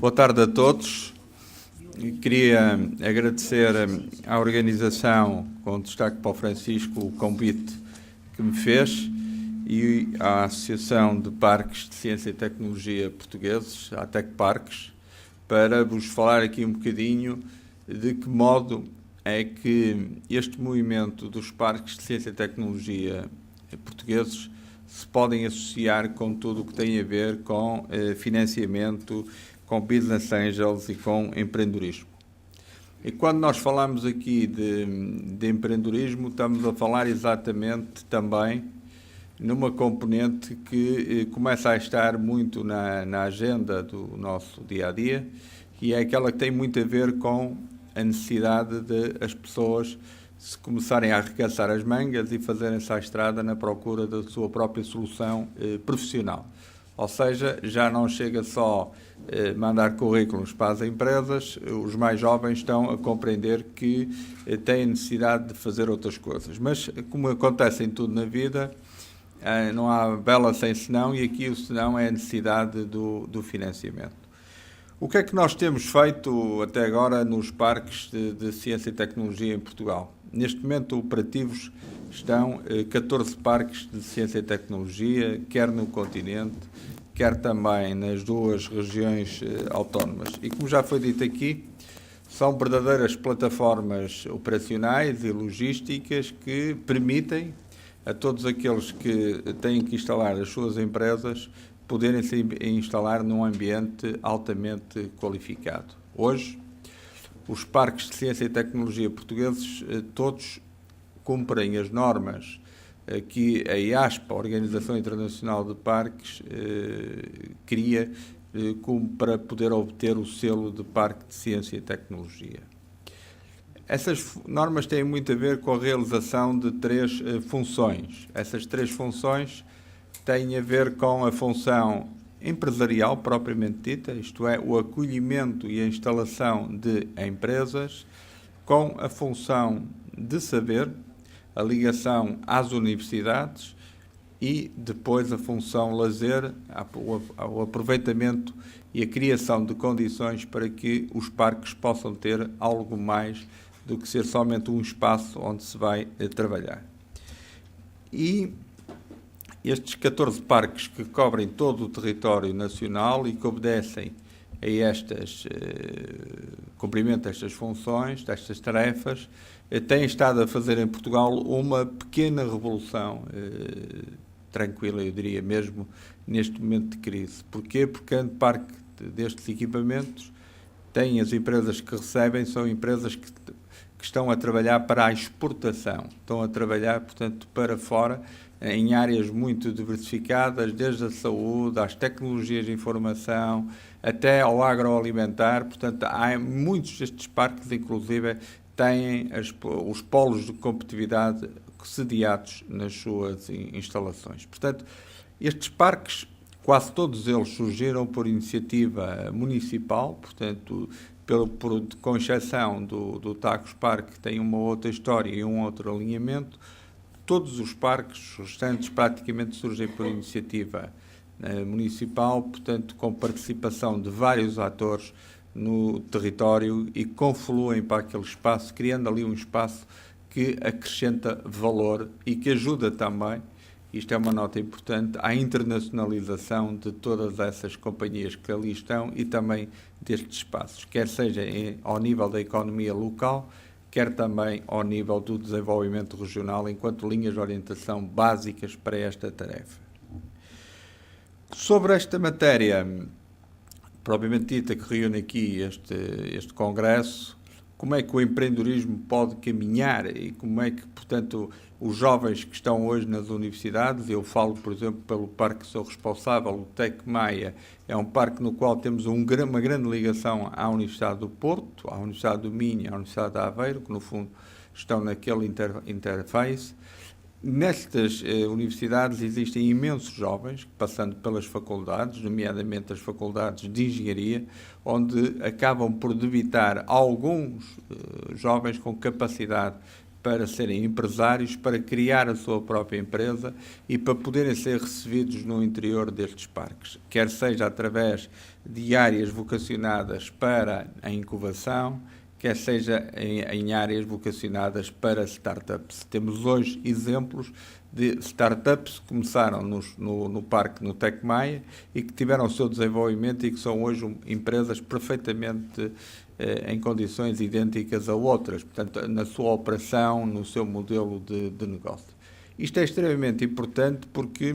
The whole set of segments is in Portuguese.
Boa tarde a todos. Queria agradecer à organização, com destaque para o Francisco, o convite que me fez e à Associação de Parques de Ciência e Tecnologia Portugueses, a Tec Parques, para vos falar aqui um bocadinho de que modo é que este movimento dos parques de ciência e tecnologia portugueses se podem associar com tudo o que tem a ver com financiamento, com business angels e com empreendedorismo. E quando nós falamos aqui de empreendedorismo, estamos a falar exatamente também numa componente que começa a estar muito na agenda do nosso dia-a-dia, e é aquela que tem muito a ver com a necessidade de as pessoas se começarem a arregaçar as mangas e fazerem-se à estrada na procura da sua própria solução profissional. Ou seja, já não chega só mandar currículos para as empresas, os mais jovens estão a compreender que têm necessidade de fazer outras coisas. Mas, como acontece em tudo na vida, não há bela sem senão, e aqui o senão é a necessidade do financiamento. O que é que nós temos feito até agora nos parques de ciência e tecnologia em Portugal? Neste momento operativos estão 14 parques de ciência e tecnologia, quer no continente, quer também nas duas regiões autónomas. E como já foi dito aqui, são verdadeiras plataformas operacionais e logísticas que permitem a todos aqueles que têm que instalar as suas empresas poderem se instalar num ambiente altamente qualificado. Hoje, os parques de ciência e tecnologia portugueses todos cumprem as normas que a IASP, a Organização Internacional de Parques, cria para poder obter o selo de Parque de Ciência e Tecnologia. Essas normas têm muito a ver com a realização de três funções. Essas três funções têm a ver com a função empresarial propriamente dita, isto é, o acolhimento e a instalação de empresas, com a função de saber, a ligação às universidades e depois a função lazer, o aproveitamento e a criação de condições para que os parques possam ter algo mais do que ser somente um espaço onde se vai trabalhar. E estes 14 parques que cobrem todo o território nacional e que obedecem a cumprimento destas funções, destas tarefas, têm estado a fazer em Portugal uma pequena revolução tranquila, eu diria mesmo, neste momento de crise. Porquê? Porque grande parte destes equipamentos têm as empresas que recebem, são empresas que estão a trabalhar para a exportação, estão a trabalhar, portanto, para fora, em áreas muito diversificadas, desde a saúde, às tecnologias de informação, até ao agroalimentar. Portanto, há muitos destes parques, inclusive, têm os polos de competitividade sediados nas suas instalações. Portanto, estes parques, quase todos eles surgiram por iniciativa municipal, portanto, com exceção do Tagus Park, que tem uma outra história e um outro alinhamento. Todos os parques restantes praticamente surgem por iniciativa municipal, portanto, com participação de vários atores no território e confluem para aquele espaço, criando ali um espaço que acrescenta valor e que ajuda também, isto é uma nota importante, à internacionalização de todas essas companhias que ali estão e também destes espaços, quer seja ao nível da economia local, quer também ao nível do desenvolvimento regional, enquanto linhas de orientação básicas para esta tarefa. Sobre esta matéria, propriamente dita, que reúne aqui este congresso, como é que o empreendedorismo pode caminhar e como é que, portanto, os jovens que estão hoje nas universidades, eu falo, por exemplo, pelo parque que sou responsável, o Tec Maia, é um parque no qual temos uma grande ligação à Universidade do Porto, à Universidade do Minho, à Universidade de Aveiro, que no fundo estão naquele interface. Nestas universidades existem imensos jovens, passando pelas faculdades, nomeadamente as faculdades de engenharia, onde acabam por debitar alguns jovens com capacidade para serem empresários, para criar a sua própria empresa e para poderem ser recebidos no interior destes parques, quer seja através de áreas vocacionadas para a incubação, quer seja em áreas vocacionadas para startups. Temos hoje exemplos de startups que começaram no parque, no Tecmaia, e que tiveram o seu desenvolvimento e que são hoje empresas perfeitamente em condições idênticas a outras, portanto, na sua operação, no seu modelo de negócio. Isto é extremamente importante porque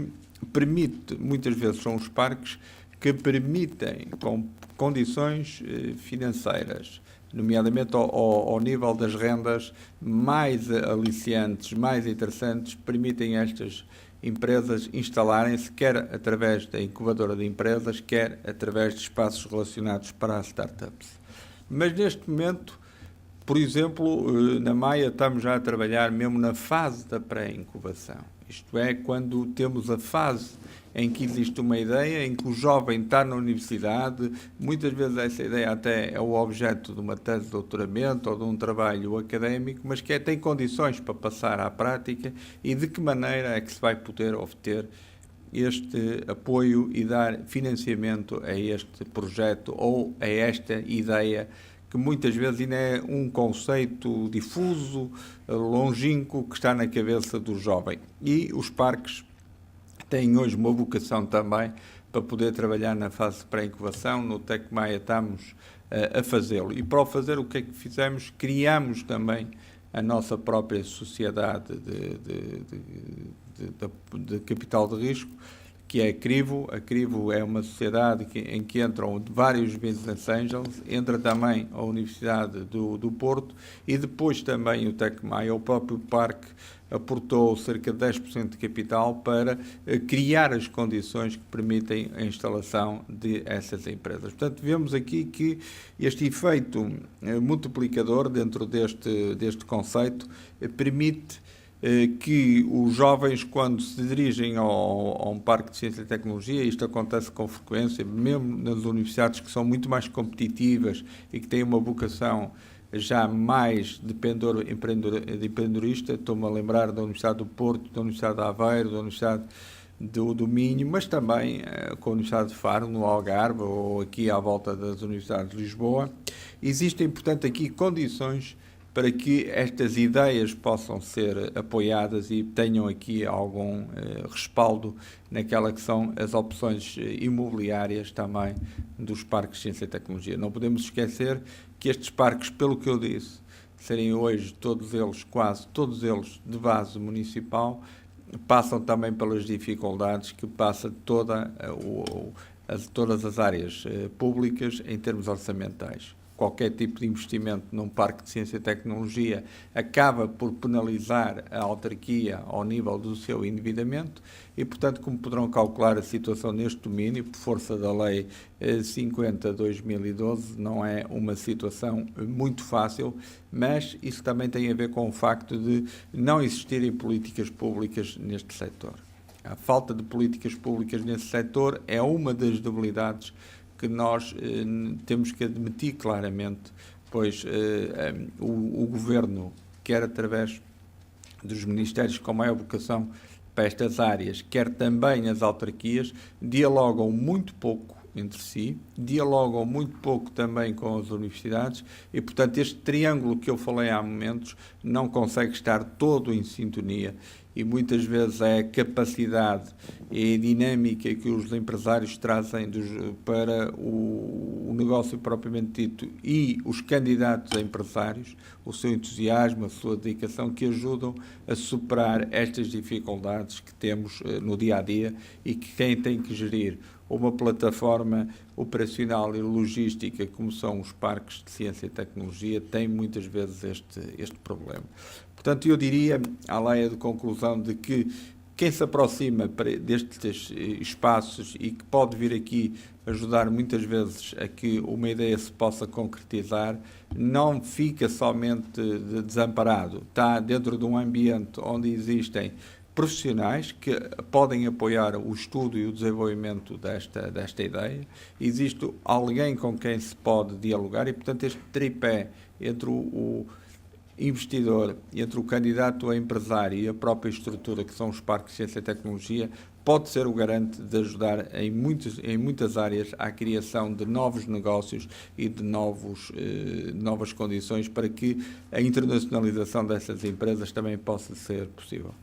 permite, muitas vezes são os parques que permitem, com condições financeiras, nomeadamente ao nível das rendas mais aliciantes, mais interessantes, permitem estas empresas instalarem-se, quer através da incubadora de empresas, quer através de espaços relacionados para as startups. Mas neste momento, por exemplo, na Maia estamos já a trabalhar mesmo na fase da pré-incubação. Isto é, quando temos a fase em que existe uma ideia, em que o jovem está na universidade, muitas vezes essa ideia até é o objeto de uma tese de doutoramento ou de um trabalho académico, mas que tem condições para passar à prática, e de que maneira é que se vai poder obter este apoio e dar financiamento a este projeto ou a esta ideia, que muitas vezes ainda é um conceito difuso, longínquo, que está na cabeça do jovem. E os parques têm hoje uma vocação também para poder trabalhar na fase de pré-incubação. No Tecmaia estamos a fazê-lo. E para o fazer, o que é que fizemos? Criamos também a nossa própria sociedade de capital de risco, que é a Crivo. A Crivo é uma sociedade em que entram vários business angels, entra também a Universidade do Porto, e depois também o Tecmaia, o próprio parque, aportou cerca de 10% de capital para criar as condições que permitem a instalação de essas empresas. Portanto, vemos aqui que este efeito multiplicador dentro deste conceito permite que os jovens, quando se dirigem a um parque de ciência e tecnologia, isto acontece com frequência, mesmo nas universidades que são muito mais competitivas e que têm uma vocação já mais de empreendedorista, estou-me a lembrar da Universidade do Porto, da Universidade de Aveiro, da Universidade do Minho, mas também com a Universidade de Faro, no Algarve, ou aqui à volta das Universidades de Lisboa. Existem, portanto, aqui condições para que estas ideias possam ser apoiadas e tenham aqui algum respaldo naquela que são as opções imobiliárias também dos parques de ciência e tecnologia. Não podemos esquecer que estes parques, pelo que eu disse, serem hoje todos eles, quase todos eles, de base municipal, passam também pelas dificuldades que passa todas as áreas públicas em termos orçamentais. Qualquer tipo de investimento num parque de ciência e tecnologia acaba por penalizar a autarquia ao nível do seu endividamento e, portanto, como poderão calcular, a situação neste domínio, por força da Lei 50/2012, não é uma situação muito fácil, mas isso também tem a ver com o facto de não existirem políticas públicas neste setor. A falta de políticas públicas nesse setor é uma das debilidades que nós temos que admitir claramente, pois o Governo, quer através dos ministérios com maior vocação para estas áreas, quer também as autarquias, dialogam muito pouco entre si, dialogam muito pouco também com as universidades e, portanto, este triângulo que eu falei há momentos não consegue estar todo em sintonia, e muitas vezes é a capacidade e a dinâmica que os empresários trazem para o negócio propriamente dito e os candidatos a empresários, o seu entusiasmo, a sua dedicação, que ajudam a superar estas dificuldades que temos no dia-a-dia e que quem tem que gerir uma plataforma operacional e logística como são os parques de ciência e tecnologia tem muitas vezes este problema. Portanto, eu diria, à leia de conclusão, de que quem se aproxima destes espaços e que pode vir aqui ajudar muitas vezes a que uma ideia se possa concretizar, não fica somente desamparado, está dentro de um ambiente onde existem profissionais que podem apoiar o estudo e o desenvolvimento desta ideia, existe alguém com quem se pode dialogar e, portanto, este tripé entre investidor, entre o candidato a empresário e a própria estrutura, que são os parques de ciência e tecnologia, pode ser o garante de ajudar em muitas áreas à criação de novos negócios e de novas condições para que a internacionalização dessas empresas também possa ser possível.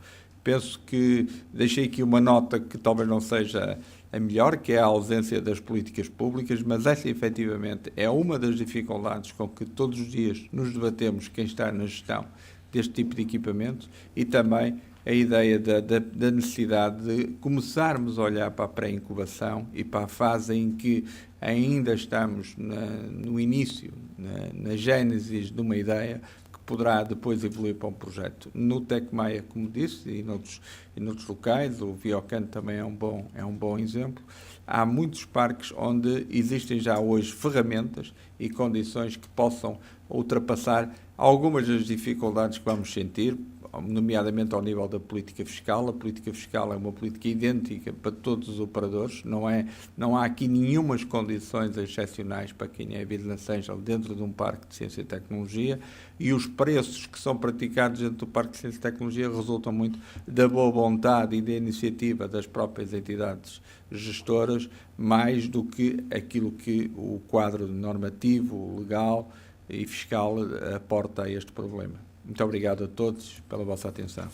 Penso que deixei aqui uma nota que talvez não seja a melhor, que é a ausência das políticas públicas, mas essa efetivamente é uma das dificuldades com que todos os dias nos debatemos quem está na gestão deste tipo de equipamentos, e também a ideia da necessidade de começarmos a olhar para a pré-incubação e para a fase em que ainda estamos no início, na gênese de uma ideia, que poderá depois evoluir para um projeto. No Tecmaia, como disse, e noutros locais, o Viocan também é um bom exemplo. Há muitos parques onde existem já hoje ferramentas e condições que possam ultrapassar algumas das dificuldades que vamos sentir, nomeadamente ao nível da política fiscal. A política fiscal é uma política idêntica para todos os operadores, não há aqui nenhumas condições excepcionais para quem é business angel dentro de um parque de ciência e tecnologia, e os preços que são praticados dentro do parque de ciência e tecnologia resultam muito da boa vontade e da iniciativa das próprias entidades gestoras, mais do que aquilo que o quadro normativo, legal e fiscal aporta a este problema. Muito obrigado a todos pela vossa atenção.